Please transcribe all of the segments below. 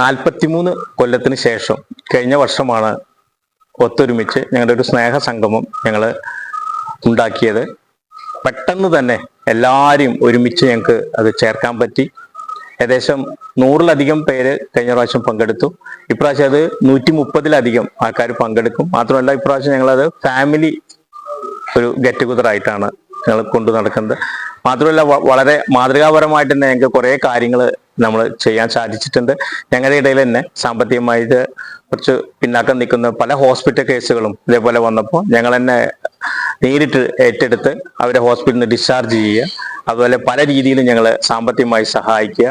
43 കൊല്ലത്തിന് ശേഷം കഴിഞ്ഞ വർഷമാണ് ഒത്തൊരുമിച്ച് ഞങ്ങളുടെ ഒരു സ്നേഹ സംഗമം ഞങ്ങൾ ഉണ്ടാക്കിയത്. പെട്ടെന്ന് തന്നെ എല്ലാവരെയും ഒരുമിച്ച് ഞങ്ങൾക്ക് അത് ചേർക്കാൻ പറ്റി. ഏകദേശം 100-ലധികം പേര് കഴിഞ്ഞ പ്രാവശ്യം പങ്കെടുത്തു. ഇപ്രാവശ്യം അത് 130-ലധികം ആൾക്കാർ പങ്കെടുക്കും. മാത്രമല്ല ഇപ്രാവശ്യം ഞങ്ങളത് ഫാമിലി ഒരു ഗെറ്റ് ടുഗദർ ആയിട്ടാണ് ഞങ്ങൾ കൊണ്ടു നടക്കുന്നത്. മാത്രമല്ല വളരെ മാതൃകാപരമായിട്ട് തന്നെ ഞങ്ങൾക്ക് കുറേ കാര്യങ്ങൾ നമ്മൾ ചെയ്യാൻ സാധിച്ചിട്ടുണ്ട്. ഞങ്ങളുടെ ഇടയിൽ തന്നെ സാമ്പത്തികമായിട്ട് കുറച്ച് പിന്നാക്കം നിൽക്കുന്ന പല ഹോസ്പിറ്റൽ കേസുകളും ഇതേപോലെ വന്നപ്പോൾ ഞങ്ങൾ തന്നെ നേരിട്ട് ഏറ്റെടുത്ത് അവരെ ഹോസ്പിറ്റലിൽ നിന്ന് ഡിസ്ചാർജ് ചെയ്യുക, അതുപോലെ പല രീതിയിലും ഞങ്ങൾ സാമ്പത്തികമായി സഹായിക്കുക.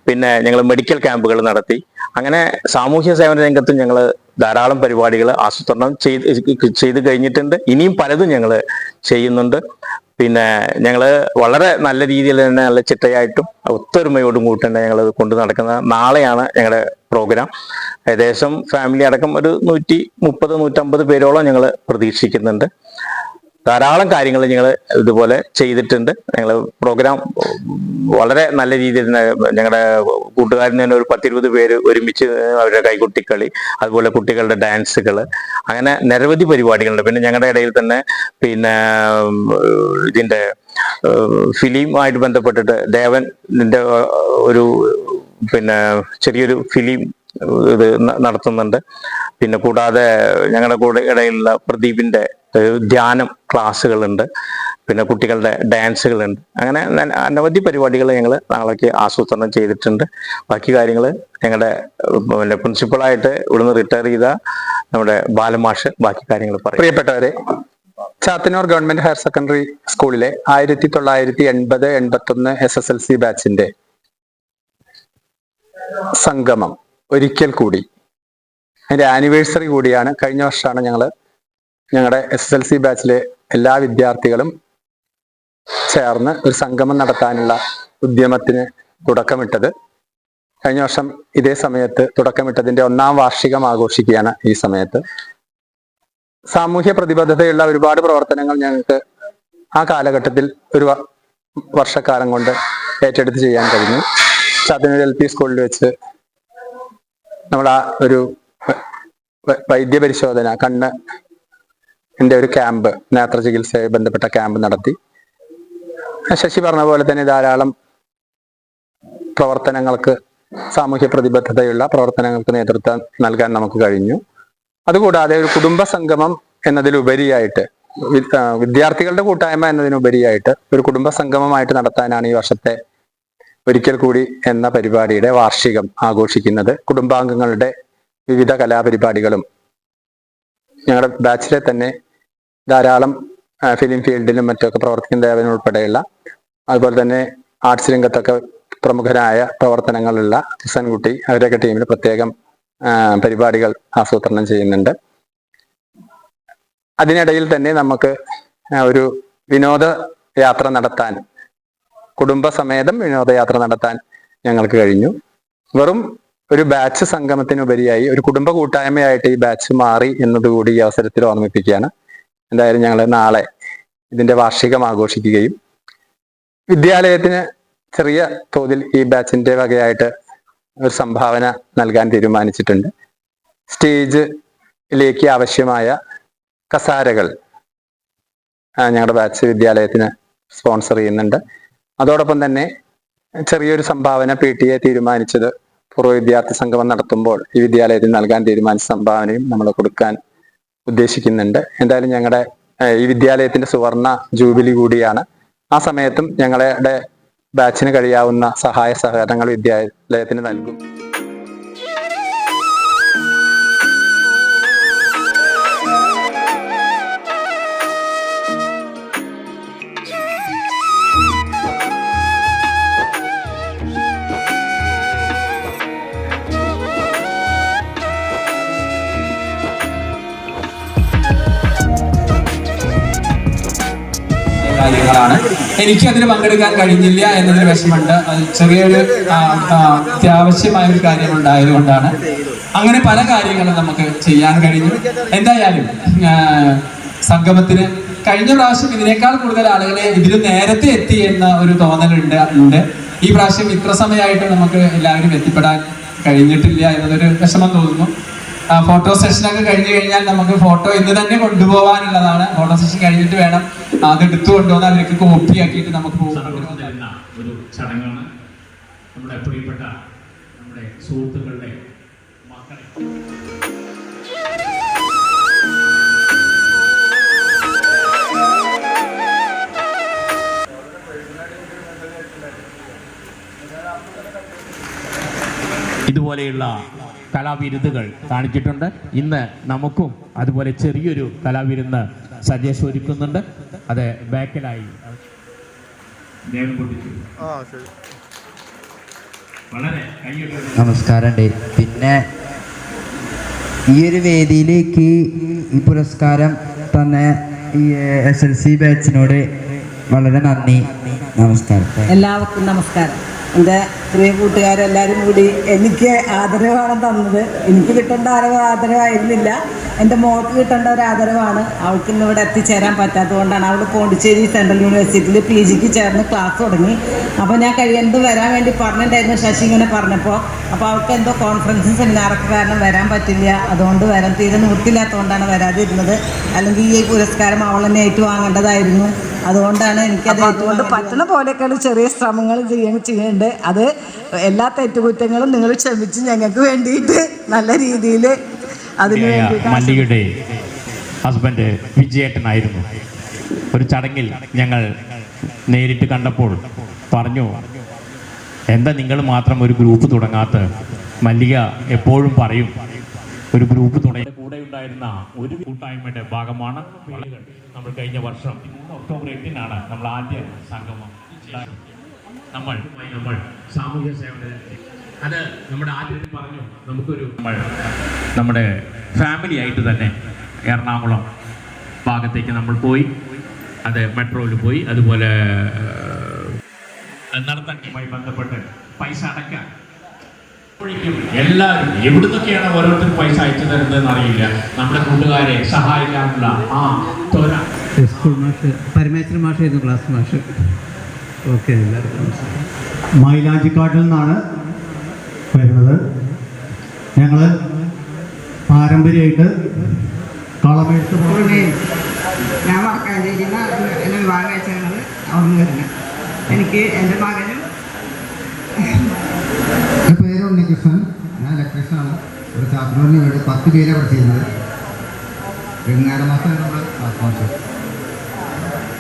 പിന്നെ ഞങ്ങൾ മെഡിക്കൽ ക്യാമ്പുകൾ നടത്തി. അങ്ങനെ സാമൂഹ്യ സേവന രംഗത്തും ഞങ്ങൾ ധാരാളം പരിപാടികൾ ആസൂത്രണം ചെയ്ത് കഴിഞ്ഞിട്ടുണ്ട്. ഇനിയും പലതും ഞങ്ങൾ ചെയ്യുന്നുണ്ട്. പിന്നെ ഞങ്ങൾ വളരെ നല്ല രീതിയിൽ തന്നെ നല്ല ചിട്ടയായിട്ടും ഒത്തൊരുമയോടും കൂടി തന്നെ ഞങ്ങൾ കൊണ്ടു നടക്കുന്നത്. നാളെയാണ് ഞങ്ങളുടെ പ്രോഗ്രാം. ഏകദേശം ഫാമിലി അടക്കം ഒരു 130-150 പേരോളം ഞങ്ങൾ പ്രതീക്ഷിക്കുന്നുണ്ട്. ധാരാളം കാര്യങ്ങൾ ഞങ്ങൾ ഇതുപോലെ ചെയ്തിട്ടുണ്ട്. ഞങ്ങൾ പ്രോഗ്രാം വളരെ നല്ല രീതിയിൽ തന്നെ ഞങ്ങളുടെ കൂട്ടുകാരിൽ തന്നെ ഒരു 10-20 പേര് ഒരുമിച്ച് അവരുടെ കൈകൊട്ടിക്കളി, അതുപോലെ കുട്ടികളുടെ ഡാൻസുകൾ, അങ്ങനെ നിരവധി പരിപാടികളുണ്ട്. പിന്നെ ഞങ്ങളുടെ ഇടയിൽ തന്നെ പിന്നെ ഇതിൻ്റെ ഫിലിമുമായിട്ട് ബന്ധപ്പെട്ടിട്ട് ദേവൻ്റെ ഒരു പിന്നെ ചെറിയൊരു ഫിലിം ഇത് നടത്തുന്നുണ്ട്. പിന്നെ കൂടാതെ ഞങ്ങളുടെ കൂടെ ഇടയിലുള്ള പ്രദീപിൻ്റെ ധ്യാനം ക്ലാസ്സുകളുണ്ട്. പിന്നെ കുട്ടികളുടെ ഡാൻസുകളുണ്ട്. അങ്ങനെ അനവധി പരിപാടികൾ ഞങ്ങൾ നാളേക്ക് ആസൂത്രണം ചെയ്തിട്ടുണ്ട്. ബാക്കി കാര്യങ്ങൾ ഞങ്ങളുടെ പിന്നെ പ്രിൻസിപ്പളായിട്ട് ഇവിടുന്ന് റിട്ടയർ ചെയ്ത നമ്മുടെ ബാലമാഷ് ബാക്കി കാര്യങ്ങൾ പറയും. പ്രിയപ്പെട്ടവരെ, ചാത്തന്നൂർ ഗവൺമെന്റ് ഹയർ സെക്കൻഡറി സ്കൂളിലെ 1980-81 SSLC ബാച്ചിന്റെ സംഗമം ഒരിക്കൽ കൂടി അതിന്റെ ആനിവേഴ്സറി കൂടിയാണ്. കഴിഞ്ഞ വർഷമാണ് ഞങ്ങളുടെ SSLC ബാച്ചിലെ എല്ലാ വിദ്യാർത്ഥികളും ചേർന്ന് ഒരു സംഗമം നടത്താനുള്ള ഉദ്യമത്തിന് തുടക്കമിട്ടത്. കഴിഞ്ഞ വർഷം ഇതേ സമയത്ത് തുടക്കമിട്ടതിന്റെ 1-ാം വാർഷികം ആഘോഷിക്കുകയാണ്. ഈ സമയത്ത് സാമൂഹ്യ പ്രതിബദ്ധതയുള്ള ഒരുപാട് പ്രവർത്തനങ്ങൾ ഞങ്ങൾക്ക് ആ കാലഘട്ടത്തിൽ ഒരു വർഷക്കാലം കൊണ്ട് ഏറ്റെടുത്ത് ചെയ്യാൻ കഴിഞ്ഞു. ചാത്തന്നൂർ LP സ്കൂളിൽ വെച്ച് നമ്മൾ ആ ഒരു വൈദ്യപരിശോധന, കണ്ണിന്റെ ഒരു ക്യാമ്പ്, നേത്ര ചികിത്സയുമായി ബന്ധപ്പെട്ട ക്യാമ്പ് നടത്തി. ശശി പറഞ്ഞ പോലെ തന്നെ ധാരാളം പ്രവർത്തനങ്ങൾക്ക്, സാമൂഹ്യ പ്രതിബദ്ധതയുള്ള പ്രവർത്തനങ്ങൾക്ക് നേതൃത്വം നൽകാൻ നമുക്ക് കഴിഞ്ഞു. അതുകൂടാതെ ഒരു കുടുംബ സംഗമം എന്നതിലുപരിയായിട്ട്, വിദ്യാർത്ഥികളുടെ കൂട്ടായ്മ എന്നതിനുപരിയായിട്ട് ഒരു കുടുംബ സംഗമമായിട്ട് നടത്താനാണ് ഈ വർഷത്തെ ഒരിക്കൽ കൂടി എന്ന പരിപാടിയുടെ വാർഷികം ആഘോഷിക്കുന്നത്. കുടുംബാംഗങ്ങളുടെ വിവിധ കലാപരിപാടികളും ഞങ്ങളുടെ ബാച്ചിലെ തന്നെ ധാരാളം ഫിലിം ഫീൽഡിലും മറ്റൊക്കെ പ്രവർത്തിക്കുന്ന ദേവൻ ഉൾപ്പെടെയുള്ള, അതുപോലെ തന്നെ ആർട്സ് രംഗത്തൊക്കെ പ്രമുഖരായ പ്രവർത്തനങ്ങളുള്ള ഹസൻകുട്ടി, അവരൊക്കെ ടീമിൽ പ്രത്യേകം പരിപാടികൾ ആസൂത്രണം ചെയ്യുന്നുണ്ട്. അതിനിടയിൽ തന്നെ നമുക്ക് ഒരു വിനോദയാത്ര നടത്താൻ, കുടുംബസമേതം വിനോദയാത്ര നടത്താൻ ഞങ്ങൾക്ക് കഴിഞ്ഞു. വെറും ഒരു ബാച്ച് സംഗമത്തിനുപരിയായി ഒരു കുടുംബ കൂട്ടായ്മയായിട്ട് ഈ ബാച്ച് മാറി എന്നതുകൂടി ഈ അവസരത്തിൽ ഓർമ്മിപ്പിക്കുകയാണ്. എന്തായാലും ഞങ്ങൾ നാളെ ഇതിന്റെ വാർഷികം ആഘോഷിക്കുകയും വിദ്യാലയത്തിന് ചെറിയ തോതിൽ ഈ ബാച്ചിന്റെ വകയായിട്ട് ഒരു സംഭാവന നൽകാൻ തീരുമാനിച്ചിട്ടുണ്ട്. സ്റ്റേജിലേക്ക് ആവശ്യമായ കസാരകൾ ഞങ്ങളുടെ ബാച്ച് വിദ്യാലയത്തിന് സ്പോൺസർ ചെയ്യുന്നുണ്ട്. അതോടൊപ്പം തന്നെ ചെറിയൊരു സംഭാവന PTA തീരുമാനിച്ചത് പൂർവ്വ വിദ്യാർത്ഥി സംഗമം നടത്തുമ്പോൾ ഈ വിദ്യാലയത്തിന് നൽകാൻ തീരുമാനിച്ച സംഭാവനയും നമ്മൾ കൊടുക്കാൻ ഉദ്ദേശിക്കുന്നുണ്ട്. എന്തായാലും ഞങ്ങളുടെ ഈ വിദ്യാലയത്തിന്റെ സുവർണ ജൂബിലി കൂടിയാണ്. ആ സമയത്തും ഞങ്ങളുടെ ബാച്ചിന് കഴിയാവുന്ന സഹായ സഹകരണങ്ങൾ വിദ്യാലയത്തിന് നൽകും. കാര്യങ്ങളാണ്. എനിക്ക് അതിന് പങ്കെടുക്കാൻ കഴിഞ്ഞില്ല എന്നതിന് വിഷമമുണ്ട്. അത് ചെറിയൊരു അത്യാവശ്യമായ ഒരു കാര്യമുണ്ടായതുകൊണ്ടാണ്. അങ്ങനെ പല കാര്യങ്ങളും നമുക്ക് ചെയ്യാൻ കഴിഞ്ഞു. എന്തായാലും സംഗമത്തിന് കഴിഞ്ഞ പ്രാവശ്യം ഇതിനേക്കാൾ കൂടുതൽ ആളുകളെ ഇതിലും നേരത്തെ എത്തി എന്ന ഒരു തോന്നലുണ്ട്. ഈ പ്രാവശ്യം ഇത്ര സമയമായിട്ട് നമുക്ക് എല്ലാവരും എത്തിപ്പെടാൻ കഴിഞ്ഞിട്ടില്ല എന്നതൊരു വിഷമം തോന്നുന്നു. ഫോട്ടോ സെഷനൊക്കെ കഴിഞ്ഞു കഴിഞ്ഞാൽ നമുക്ക് ഫോട്ടോ ഇന്ന് തന്നെ കൊണ്ടുപോകാനുള്ളതാണ്. ഫോട്ടോ സെഷൻ കഴിഞ്ഞിട്ട് വേണം അത് എടുത്തു കൊണ്ടുവന്ന് അവർക്ക് കോപ്പി ആക്കിയിട്ട് നമുക്ക് തരുന്ന ഒരു ചടങ്ങാണ്. നമ്മുടെ പ്രിയപ്പെട്ട നമ്മുടെ സുഹൃത്തുക്കളുടെ മക്കളെ ഇതുപോലെയുള്ള കലാവിരുന്നുകൾ കാണിച്ചിട്ടുണ്ട്. ഇന്ന് നമുക്കും അതുപോലെ ചെറിയൊരു കലാവിരുന്ന് സജേഷ് ഒരുക്കുന്നുണ്ട്. അത് ബാക്കിലായി വളരെ നമസ്കാരമുണ്ട്. പിന്നെ ഈ ഒരു വേദിയിലേക്ക് ഈ പുരസ്കാരം തന്ന ഈ SLC ബാച്ചിനോട് വളരെ നന്ദി. നമസ്കാരം. എല്ലാവർക്കും നമസ്കാരം. എൻ്റെ പ്രിയ കൂട്ടുകാരെല്ലാവരും കൂടി എനിക്ക് ആദരവാണ് തന്നത്. എനിക്ക് കിട്ടേണ്ട ആദരവായിരുന്നില്ല, എൻ്റെ മോൾക്ക് കിട്ടേണ്ട ഒരു ആദരവാണ്. അവൾക്ക് ഇന്ന് ഇവിടെ എത്തിച്ചേരാൻ പറ്റാത്തതുകൊണ്ടാണ്. അവൾ പോണ്ടിച്ചേരി സെൻട്രൽ യൂണിവേഴ്സിറ്റിയിൽ PGക്ക് ചേർന്ന് ക്ലാസ് തുടങ്ങി. അപ്പോൾ ഞാൻ കഴിയുന്നത് വരാൻ വേണ്ടി പറഞ്ഞിട്ടുണ്ടായിരുന്നു. ശശി ഇങ്ങനെ പറഞ്ഞപ്പോൾ അപ്പോൾ അവൾക്ക് എന്തോ കോൺഫറൻസും സെമിനാറൊക്കെ കാരണം വരാൻ പറ്റില്ല. അതുകൊണ്ട് വരാൻ തീരെ നിവൃത്തിയില്ലാത്തതുകൊണ്ടാണ് വരാതിരുന്നത്. അല്ലെങ്കിൽ ഈ പുരസ്കാരം അവൾ തന്നെ ഏറ്റുവാങ്ങേണ്ടതായിരുന്നു. അതുകൊണ്ടാണ് എനിക്കത് അതുകൊണ്ട് പറ്റുന്ന പോലെയൊക്കെയുള്ള ചെറിയ ശ്രമങ്ങൾ ചെയ്യുന്നുണ്ട്. അത് എല്ലാ തെറ്റുകുറ്റങ്ങളും നിങ്ങൾ ക്ഷമിച്ച് ഞങ്ങൾക്ക് വേണ്ടിയിട്ട് നല്ല രീതിയിൽ അതിന് വേണ്ടിയിട്ട്. മല്ലികയുടെ ഹസ്ബൻഡ് വിജയേട്ടനായിരുന്നു. ഒരു ചടങ്ങിൽ ഞങ്ങൾ നേരിട്ട് കണ്ടപ്പോൾ പറഞ്ഞു, എന്താ നിങ്ങൾ മാത്രം ഒരു ഗ്രൂപ്പ് തുടങ്ങാത്ത? മല്ലിക എപ്പോഴും പറയും ഒരു ഗ്രൂപ്പ് തുടങ്ങി. കൂടെ ഉണ്ടായിരുന്ന ഒരു കൂട്ടായ്മയുടെ ഭാഗമാണ് നമ്മൾ കഴിഞ്ഞ വർഷം ഒക്ടോബർ 8-നാണ് നമ്മൾ ആദ്യ സംഗമം നമ്മൾ സാമൂഹ്യ സേവന അത് നമ്മുടെ ആദ്യം പറഞ്ഞു നമുക്കൊരു നമ്മുടെ ഫാമിലി ആയിട്ട് തന്നെ എറണാകുളം ഭാഗത്തേക്ക് നമ്മൾ പോയി. അത് മെട്രോയിൽ പോയി. അതുപോലെ നടത്താനുമായി ബന്ധപ്പെട്ട് പൈസ അടയ്ക്കാൻ എല്ലാവരും എവിടുന്നൊക്കെയാണ് ഓരോരുത്തരും പൈസ അയച്ചു തരുന്നതെന്ന് അറിയില്ല. നമ്മുടെ കൂട്ടുകാരെ സഹായിക്കാനുള്ള ആ ത്വര. സ്കൂൾ മാഷ് പരമേശ്വരൻ മാഷായിരുന്നു ക്ലാസ് മാഷ്. ഓക്കെ, എല്ലാവർക്കും മൈലാഞ്ചിക്കാട്ടിൽ നിന്നാണ് വരുന്നത്. ഞങ്ങൾ പാരമ്പര്യമായിട്ട് കളമെടുത്ത് ഞാൻ വർക്കാഞ്ചേരിയിൽ എന്നെ വിവാഹം കഴിച്ചത് അവിടെ നിന്ന് വരുന്നത്. എനിക്ക് എൻ്റെ മകനും എൻ്റെ പേര് ഉണ്ണികൃഷ്ണൻ. ഞാൻ ഇലക്ട്രീഷ്യനാണ്. ഒരു ചാത്തൂരിന് വേണ്ടി 10 പേരെ പഠിച്ചിരുന്നത്. വെങ്ങാര മാസം നമ്മൾ ക്ലാസ് മാസ്റ്റർ.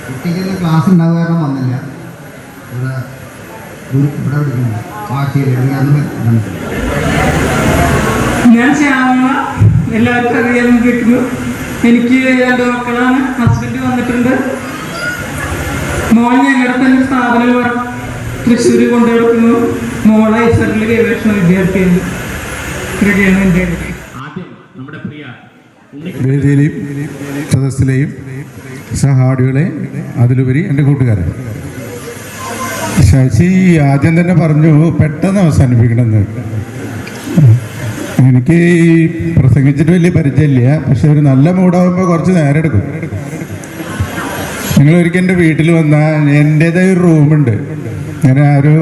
കുട്ടിക്ക് ക്ലാസ് ഉണ്ടാവുക കാരണം വന്നില്ല. ഇവിടെ പഠിക്കുന്നു ആഴ്ചയിൽ ഞാൻ ശ്യാമ, എല്ലാവർക്കും അറിയാമെന്ന് കേൾക്കുന്നു. എനിക്ക് 2 മക്കളാണ്. ഹസ്ബൻഡ് വന്നിട്ടുണ്ട്. മോൾ ഞങ്ങളുടെ തന്നെ സ്ഥാപനം തൃശ്ശൂർ കൊണ്ടുനടക്കുന്നു. മോൾ ഐസറിൽ ഗവേഷണ വിദ്യാർത്ഥിയാണ്. ഇതൊക്കെയാണ് എൻ്റെ ആദ്യം നമ്മുടെ പ്രിയ വേദിയിലെയും സദസ്സിലെയും സഹാഡികളെ, അതിലുപരി എൻ്റെ കൂട്ടുകാരൻ ശശി ആദ്യം തന്നെ പറഞ്ഞു പെട്ടെന്ന് അവസാനിപ്പിക്കണമെന്ന്. എനിക്ക് പ്രസംഗിച്ചിട്ട് വലിയ പരിചയമില്ല, പക്ഷെ ഒരു നല്ല മൂടാകുമ്പോൾ കുറച്ച് നേരം എടുക്കും. നിങ്ങൾ ഒരിക്കൽ എൻ്റെ വീട്ടിൽ വന്നാൽ എൻ്റേതായ ഒരു റൂമുണ്ട്. ഞാൻ ഒരു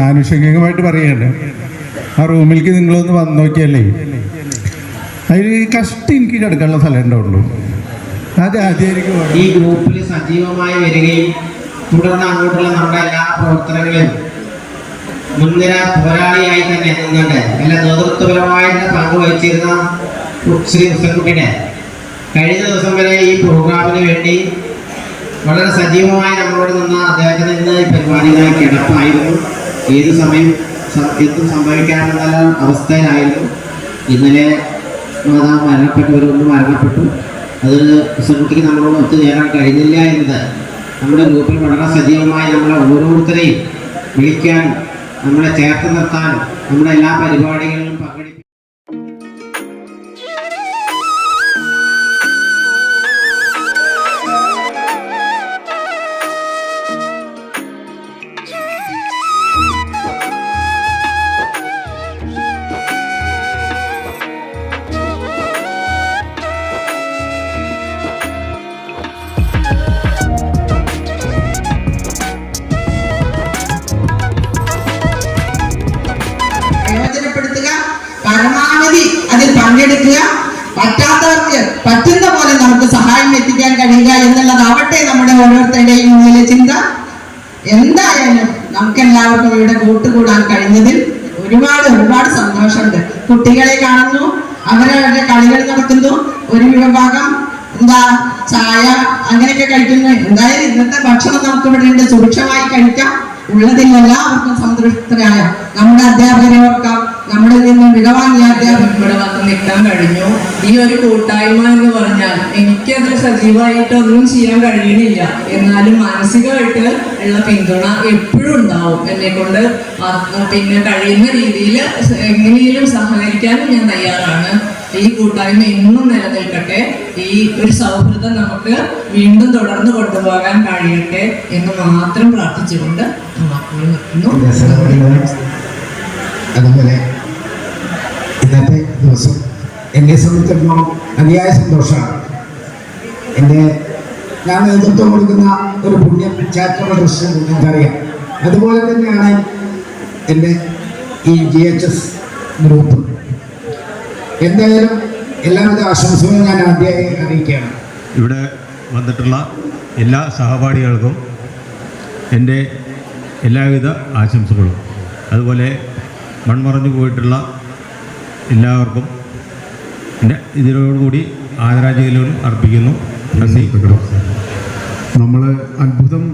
ആനുഷംഗികമായിട്ട് പറയുകയാണ്, ആ റൂമിലേക്ക് നിങ്ങളൊന്ന് വന്നു നോക്കിയല്ലേ അതിൽ കഷ്ടി എനിക്ക് കിടക്കാനുള്ള സ്ഥലം ഉണ്ടാവുള്ളൂ. അത് ആദ്യം ഈ ഗ്രൂപ്പിൽ സജീവമായി വരികയും തുടർന്ന് അങ്ങോട്ടുള്ള നമ്മുടെ എല്ലാ പ്രവർത്തനങ്ങളും മുൻനിര പോരാളിയായി തന്നെ നിന്നുണ്ട് എല്ലാ നേതൃത്വപരമായിട്ട് പങ്കുവഹിച്ചിരുന്ന ശ്രീ ഹുസൻകുട്ടിനെ കഴിഞ്ഞ ദിവസം വരെ ഈ പ്രോഗ്രാമിന് വേണ്ടി വളരെ സജീവമായി നമ്മളോട് നിന്ന അദ്ദേഹത്തിന് ഇന്ന് ഈ പരിപാടിയായി കിടപ്പായിരുന്നു. ഏത് സമയം എന്തും സംഭവിക്കാമെന്നുള്ള അവസ്ഥയിലായിരുന്നു. ഇന്നലെ മാതാവ് മരണപ്പെട്ടവരൊന്നും മരണപ്പെട്ടു. അത് ഹുസൻകുട്ടിക്ക് നമ്മളോട് ഒത്തുചേരാൻ കഴിഞ്ഞില്ല എന്നത് നമ്മുടെ ഗ്രൂപ്പിൽ വളരെ സജീവമായി നമ്മളെ ഓരോരുത്തരെയും വിളിക്കാൻ, നമ്മളെ ചേർത്ത് നിർത്താൻ, നമ്മുടെ എല്ലാ പരിപാടികളിലും പങ്കെടുക്കാൻ പ്രയോജനപ്പെടുത്തുക. പങ്കെടുക്കുക, പറ്റാത്തവർക്ക് പറ്റുന്ന പോലെ നമുക്ക് സഹായം എത്തിക്കാൻ കഴിയുക എന്നുള്ളതാവട്ടെ നമ്മുടെ ഓരോരുത്തരുടെയും ഉള്ളിലെ ചിന്ത. എന്തായാലും നമുക്ക് എല്ലാവർക്കും ഇവിടെ കൂട്ടുകൂടാൻ കഴിഞ്ഞതിൽ ഒരുപാട് സന്തോഷമുണ്ട്. കുട്ടികളെ കാണുന്നു, അവരവരുടെ കളികൾ നടത്തുന്നു, ഒരു വിഭാഗം ചായ അങ്ങനെയൊക്കെ കഴിക്കുന്നു. എന്തായാലും ഇന്നത്തെ ഭക്ഷണം നമുക്ക് ഇവിടെ ഉണ്ട്, സുഭിക്ഷമായി കഴിക്കാം. ഉള്ളതിൽ എല്ലാവർക്കും സംതൃപ്തരായ നമ്മുടെ അധ്യാപകരെ ഓർക്കാം, നമ്മുടെ നിന്ന് മികവാങ്ങിയ അധ്യാപകർ ഇവിടെ വന്ന് നിൽക്കാൻ കഴിഞ്ഞു. ഈ ഒരു കൂട്ടായ്മ എന്ന് പറഞ്ഞാൽ എനിക്കത് സജീവമായിട്ടൊന്നും ചെയ്യാൻ കഴിയണില്ല, എന്നാലും മാനസികമായിട്ട് ഉള്ള പിന്തുണ എപ്പോഴും ഉണ്ടാവും. എന്നെ കൊണ്ട് പിന്നെ കഴിയുന്ന രീതിയിൽ എങ്ങനെയും സഹകരിക്കാനും ഞാൻ തയ്യാറാണ്. ഈ കൂട്ടായ്മ എന്നും നിലനിൽക്കട്ടെ, ഈ ഒരു സൗഹൃദം നമുക്ക് വീണ്ടും തുടർന്ന് കൊണ്ടുപോകാൻ കഴിയട്ടെ എന്ന് മാത്രം പ്രാർത്ഥിച്ചുകൊണ്ട് അതുപോലെ ഇന്നത്തെ ദിവസം എന്നെ സംബന്ധിച്ചിടത്തോളം അതിയായ സന്തോഷമാണ്. ഞാൻ നേതൃത്വം കൊടുക്കുന്ന ഒരു പുണ്യ ചാരിറ്റബിൾ ട്രസ്റ്റ് എനിക്കറിയാം. അതുപോലെ തന്നെയാണ് എൻ്റെ ഈ GHS ഗ്രൂപ്പ്. എന്തായാലും എല്ലാവിധ ആശംസകളും ഞാൻ ആദ്യമായി അറിയിക്കുകയാണ്. ഇവിടെ വന്നിട്ടുള്ള എല്ലാ സഹപാഠികൾക്കും എൻ്റെ എല്ലാവിധ ആശംസകളും, അതുപോലെ മൺമറഞ്ഞു പോയിട്ടുള്ള എല്ലാവർക്കും എൻ്റെ ഇതിനോടുകൂടി ആദരാഞ്ജലികളും അർപ്പിക്കുന്നു. നന്ദി. നമ്മൾ അത്ഭുതം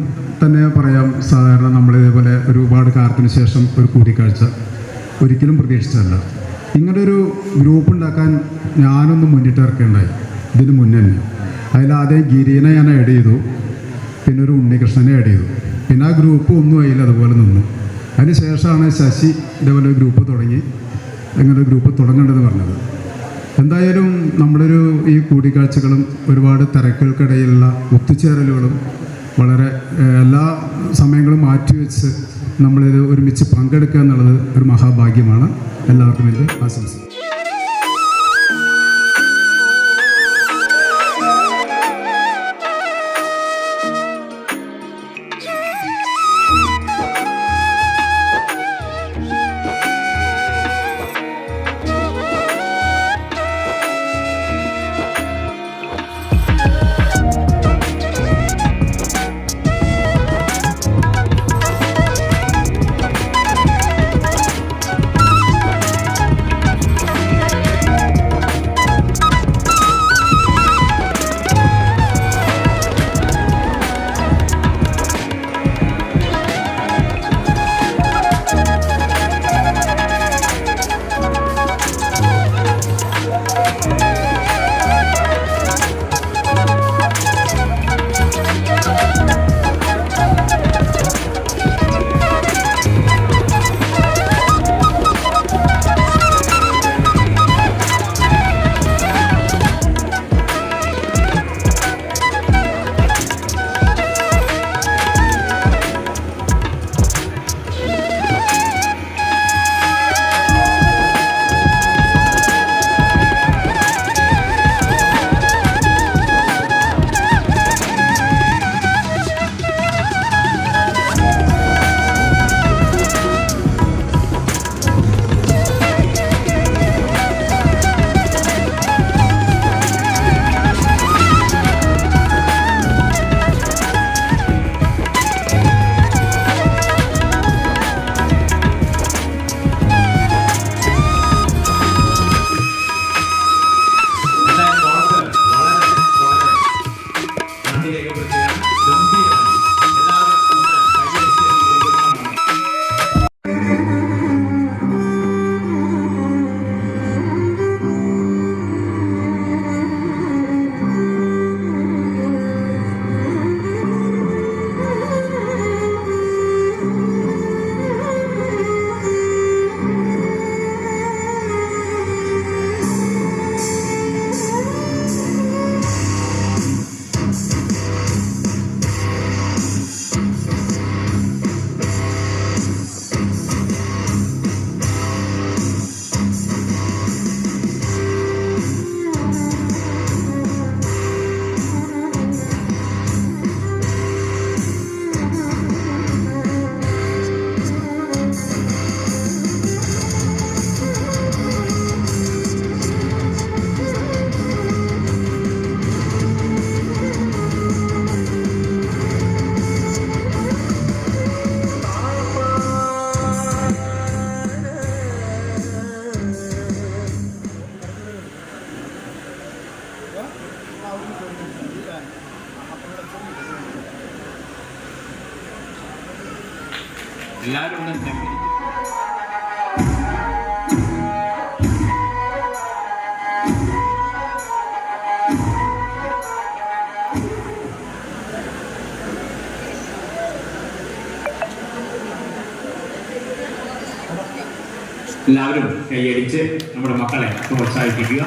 തന്നെ പറയാം. സാധാരണ നമ്മൾ ഇതേപോലെ ഒരുപാട് കാലത്തിന് ശേഷം ഒരു കൂടിക്കാഴ്ച ഒരിക്കലും പ്രതീക്ഷിച്ചതല്ല. ഇങ്ങനൊരു ഗ്രൂപ്പ് ഉണ്ടാക്കാൻ ഞാനൊന്ന് മുന്നിട്ട് ഇറക്കേണ്ടായി ഇതിന് മുന്നേ തന്നെ. അതിലാദ്യം ഗിരീനെ ഞാൻ ആഡ് ചെയ്തു, പിന്നെ ഒരു ഉണ്ണികൃഷ്ണനെ ആഡ് ചെയ്തു, പിന്നെ ആ ഗ്രൂപ്പ് ഒന്നും ആയില്ല, അതുപോലെ നിന്നു. അതിന് ശേഷമാണ് ശശി ഇതേപോലെ ഒരു ഗ്രൂപ്പ് തുടങ്ങി, ഇങ്ങനെ ഗ്രൂപ്പ് തുടങ്ങേണ്ടത് പറഞ്ഞത്. എന്തായാലും നമ്മളൊരു ഈ കൂടിക്കാഴ്ചകളും ഒരുപാട് തിരക്കുകൾക്കിടയിലുള്ള ഒത്തുചേരലുകളും വളരെ എല്ലാ സമയങ്ങളും മാറ്റിവെച്ച് നമ്മളിത് ഒരുമിച്ച് പങ്കെടുക്കുക എന്നുള്ളത് ഒരു മഹാഭാഗ്യമാണ്. എല്ലാവർക്കും എൻ്റെ ആശംസ. ഉണ്ടാകുന്നുണ്ടെങ്കിൽ എല്ലാവരും കൈയടിച്ച് നമ്മുടെ മക്കളെ പ്രോത്സാഹിപ്പിക്കുക.